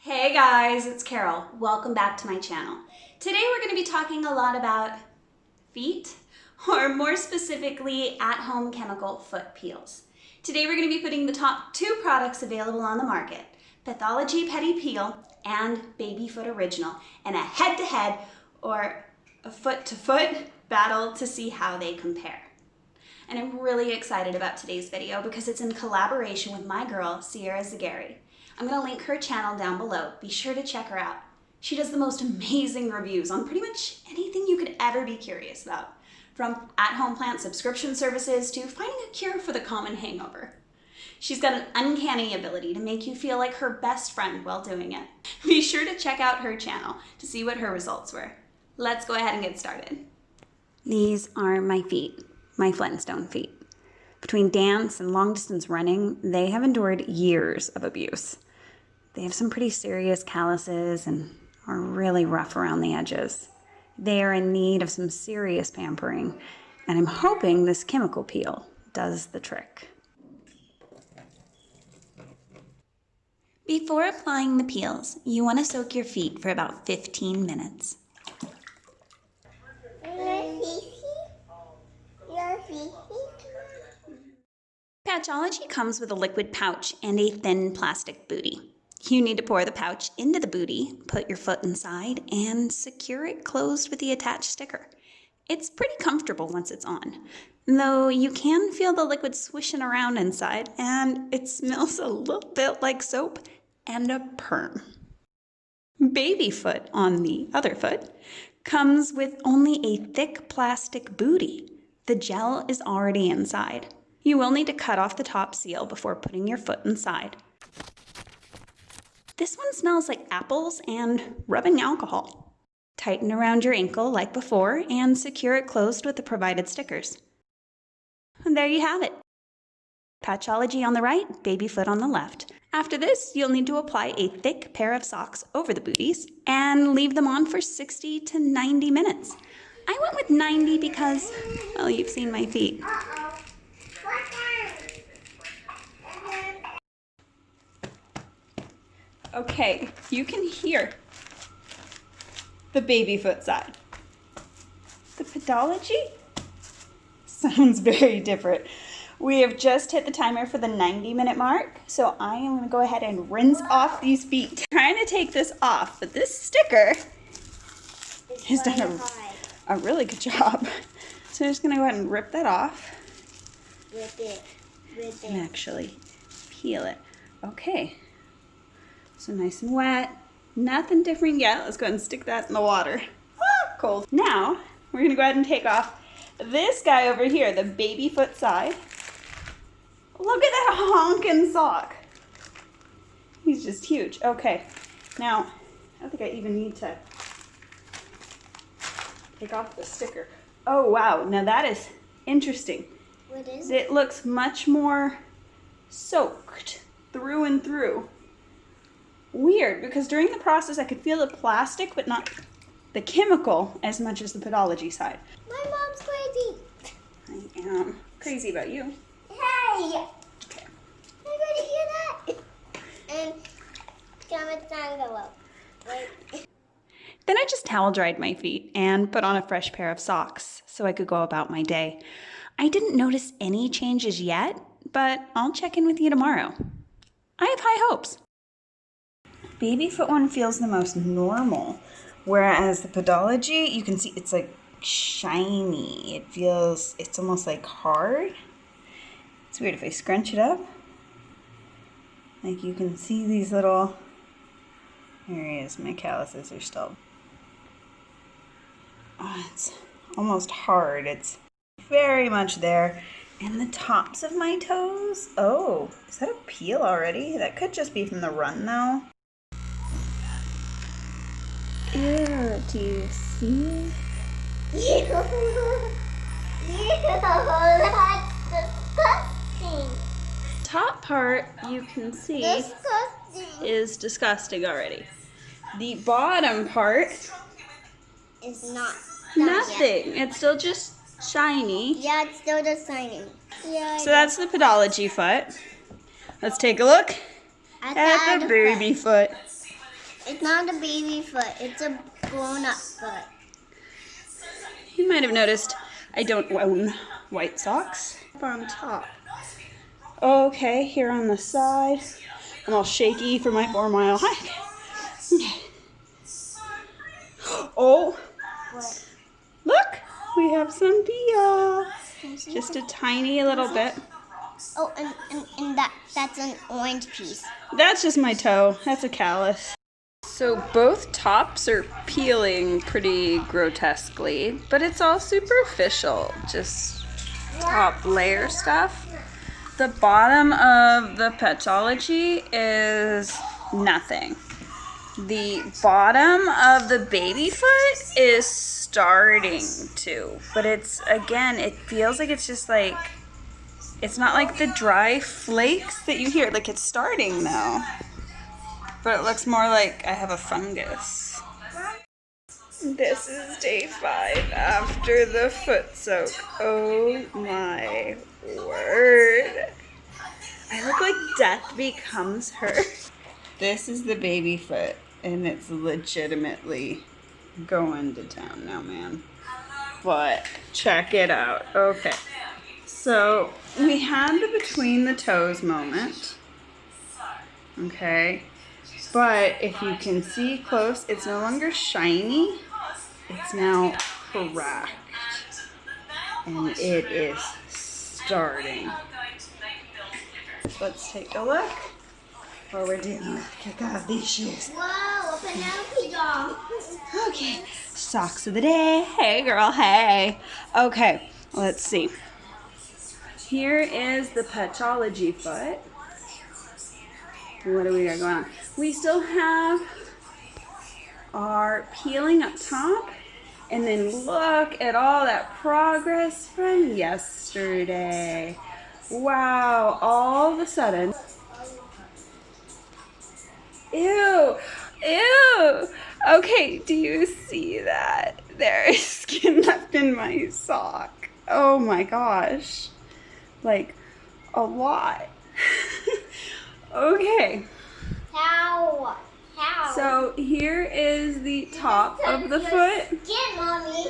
Hey guys, it's Carol. Welcome back to my channel. Today we're going to be talking a lot about feet, or more specifically, at-home chemical foot peels. Today we're going to be putting the top two products available on the market, Pathology Pedi Peel and Babyfoot Original, in a head-to-head or a foot-to-foot battle to see how they compare. And I'm really excited about today's video because it's in collaboration with my girl, Sierra Zagari. I'm gonna link her channel down below. Be sure to check her out. She does the most amazing reviews on pretty much anything you could ever be curious about, from at-home plant subscription services to finding a cure for the common hangover. She's got an uncanny ability to make you feel like her best friend while doing it. Be sure to check out her channel to see what her results were. Let's go ahead and get started. These are my feet. My Flintstone feet. Between dance and long-distance running, they have endured years of abuse. They have some pretty serious calluses and are really rough around the edges. They are in need of some serious pampering, and I'm hoping this chemical peel does the trick. Before applying the peels, you want to soak your feet for about 15 minutes. Patchology comes with a liquid pouch and a thin plastic booty. You need to pour the pouch into the booty, put your foot inside, and secure it closed with the attached sticker. It's pretty comfortable once it's on, though you can feel the liquid swishing around inside, and it smells a little bit like soap and a perm. Babyfoot, on the other foot, comes with only a thick plastic booty. The gel is already inside. You will need to cut off the top seal before putting your foot inside. This one smells like apples and rubbing alcohol. Tighten around your ankle like before and secure it closed with the provided stickers. And there you have it. Patchology on the right, Babyfoot on the left. After this, you'll need to apply a thick pair of socks over the booties and leave them on for 60 to 90 minutes. I went with 90 because, well, you've seen my feet. Okay, you can hear the Babyfoot side. The Pathology sounds very different. We have just hit the timer for the 90-minute mark, so I am going to go ahead and rinse off these feet. I'm trying to take this off, but this sticker has done a really good job. So I'm just going to go ahead and rip that off. Rip it. And actually peel it. Okay. So nice and wet. Nothing different yet. Let's go ahead and stick that in the water. Ah, cold. Now, we're going to go ahead and take off this guy over here, the Babyfoot side. Look at that honkin' sock. He's just huge. Okay. Now, I don't think I even need to take off the sticker. Oh, wow. Now that is interesting. What is it? It looks much more soaked through and through. Weird, because during the process I could feel the plastic, but not the chemical as much as the Pathology side. My mom's crazy. I am crazy about you. Hey! Okay. Everybody hear that? And comment down below. Wait. Then I just towel dried my feet and put on a fresh pair of socks so I could go about my day. I didn't notice any changes yet, but I'll check in with you tomorrow. I have high hopes. Babyfoot one feels the most normal, whereas the Pathology, you can see it's like shiny. It's almost like hard. It's weird if I scrunch it up. Like you can see these little areas. My calluses are still. Oh, it's almost hard. It's very much there. And the tops of my toes. Oh, is that a peel already? That could just be from the run though. Ew, do you see? Ew, that's disgusting. Top part you can see Disgusting. is disgusting already. The bottom part, It's not. nothing. It's still just shiny. Yeah, it's still just shiny. Yeah. So that's the Pathology foot. Let's take a look at the Babyfoot. It's not a baby foot. It's a grown-up foot. You might have noticed I don't own white socks. Up on top. Okay, here on the side. I'm all shaky for my 4-mile hike. Okay. Oh, What? look, we have some Dia. Just a tiny little bit. Oh, and that's an orange piece. That's just my toe. That's a callus. So both tops are peeling pretty grotesquely, but it's all superficial, just top layer stuff. The bottom of the Petology is nothing. The bottom of the baby foot is starting to, but it's, again, it feels like it's just like, it's not like the dry flakes that you hear. Like, it's starting though, but it looks more like I have a fungus. This is day 5 after the foot soak. Oh my word. I look like death becomes her. This is the baby foot, and it's legitimately going to town now, man. But check it out. Okay. So we had the between the toes moment. Okay. But if you can see close, it's no longer shiny. It's now cracked. And it is starting. Let's take a look what we're dealing with. Kick off these shoes. Whoa, a Penelope doll. Okay, socks of the day. Hey girl, hey. Okay, let's see. Here is the Petology foot. What do we got going on? We still have our peeling up top. And then look at all that progress from yesterday. Wow, all of a sudden. Ew, ew. Okay, do you see that? There is skin left in my sock. Oh my gosh. Like, a lot. Okay. How? How? So here is the top of the foot. Get, Mommy.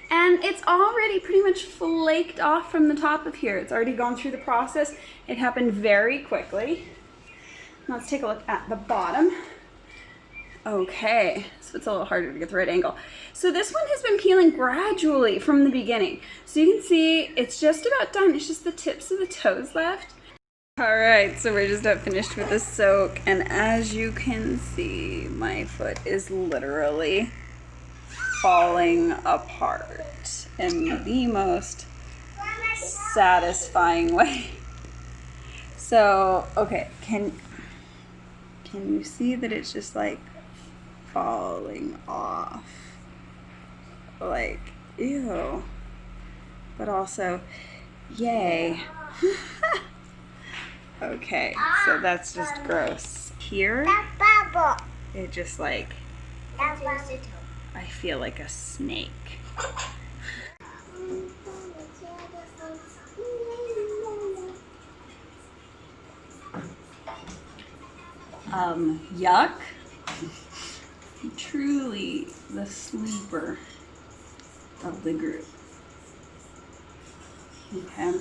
And it's already pretty much flaked off from the top of here. It's already gone through the process. It happened very quickly. Let's take a look at the bottom. Okay, so it's a little harder to get the right angle. So this one has been peeling gradually from the beginning. So you can see it's just about done. It's just the tips of the toes left. All right, so we're just about finished with the soak. And as you can see, my foot is literally falling apart in the most satisfying way. So, okay, can you see that it's just like falling off? Like, ew. But also, yay. Okay, so that's just gross. Here, it just like, I feel like a snake. Yuck. Truly the sleeper of the group. Okay.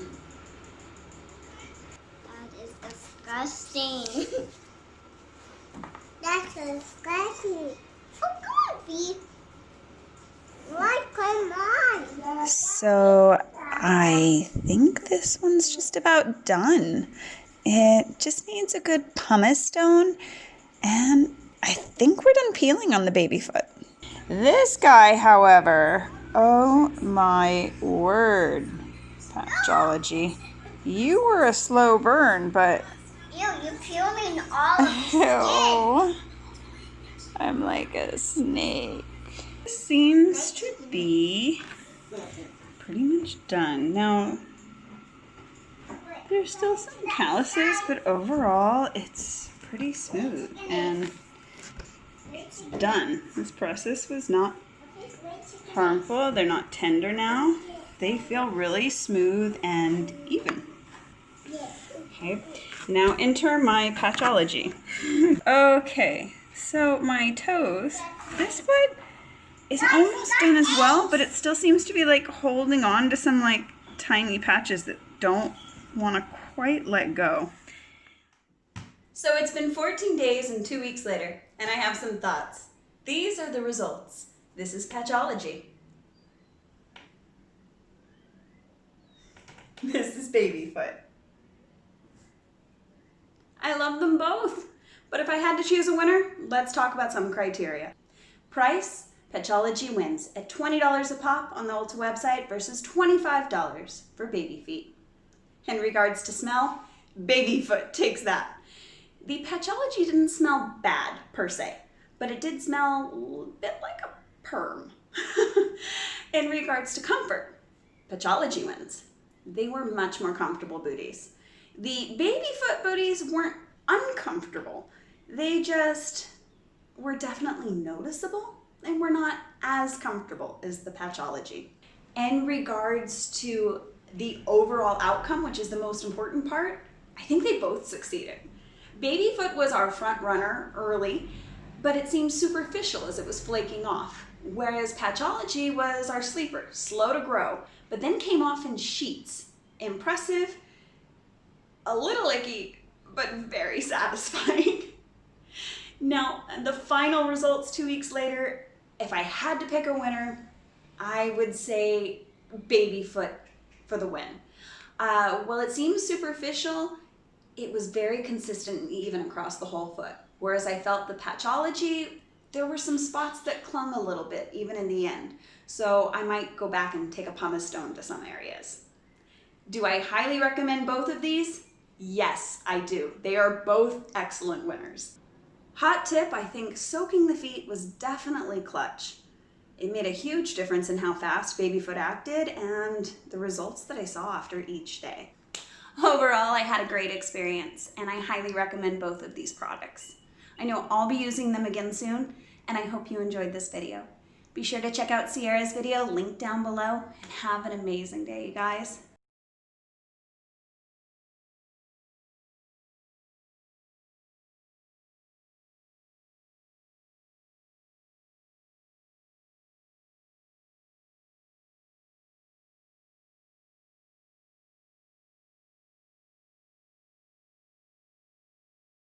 That is disgusting. That's disgusting. Oh, God, Bee. What? Come on. So I think this one's just about done. It just needs a good pumice stone, and I think we're done peeling on the baby foot. This guy, however, oh my word, Petology. You were a slow burn, but Ew, you're peeling all of the skin. ew, I'm like a snake. Seems to be pretty much done. Now, there's still some calluses, but overall it's pretty smooth and it's done. This process was not harmful. They're not tender now. They feel really smooth and even. Okay, now enter my Petology. Okay, So my toes, this foot is almost done as well, but it still seems to be like holding on to some like tiny patches that don't want to quite let go. So it's been 14 days and 2 weeks later, and I have some thoughts. These are the results. This is Patchology. This is Babyfoot. I love them both, but if I had to choose a winner, let's talk about some criteria. Price, Patchology wins at $20 a pop on the Ulta website versus $25 for baby feet. In regards to smell, Babyfoot takes that. The Patchology didn't smell bad per se, but it did smell a bit like a perm. In regards to comfort, Patchology wins. They were much more comfortable booties. The Babyfoot booties weren't uncomfortable. They just were definitely noticeable and were not as comfortable as the Patchology. In regards to the overall outcome, which is the most important part, I think they both succeeded. Babyfoot was our front runner early, but it seemed superficial as it was flaking off, whereas Patchology was our sleeper, slow to grow, but then came off in sheets. Impressive, a little icky, but very satisfying. Now, the final results 2 weeks later, if I had to pick a winner, I would say Babyfoot for the win. While it seems superficial, it was very consistent and even across the whole foot. Whereas I felt the Patchology, there were some spots that clung a little bit, even in the end. So I might go back and take a pumice stone to some areas. Do I highly recommend both of these? Yes, I do. They are both excellent winners. Hot tip, I think soaking the feet was definitely clutch. It made a huge difference in how fast Babyfoot acted and the results that I saw after each day. Overall, I had a great experience and I highly recommend both of these products. I know I'll be using them again soon and I hope you enjoyed this video. Be sure to check out Sierra's video linked down below and have an amazing day, you guys.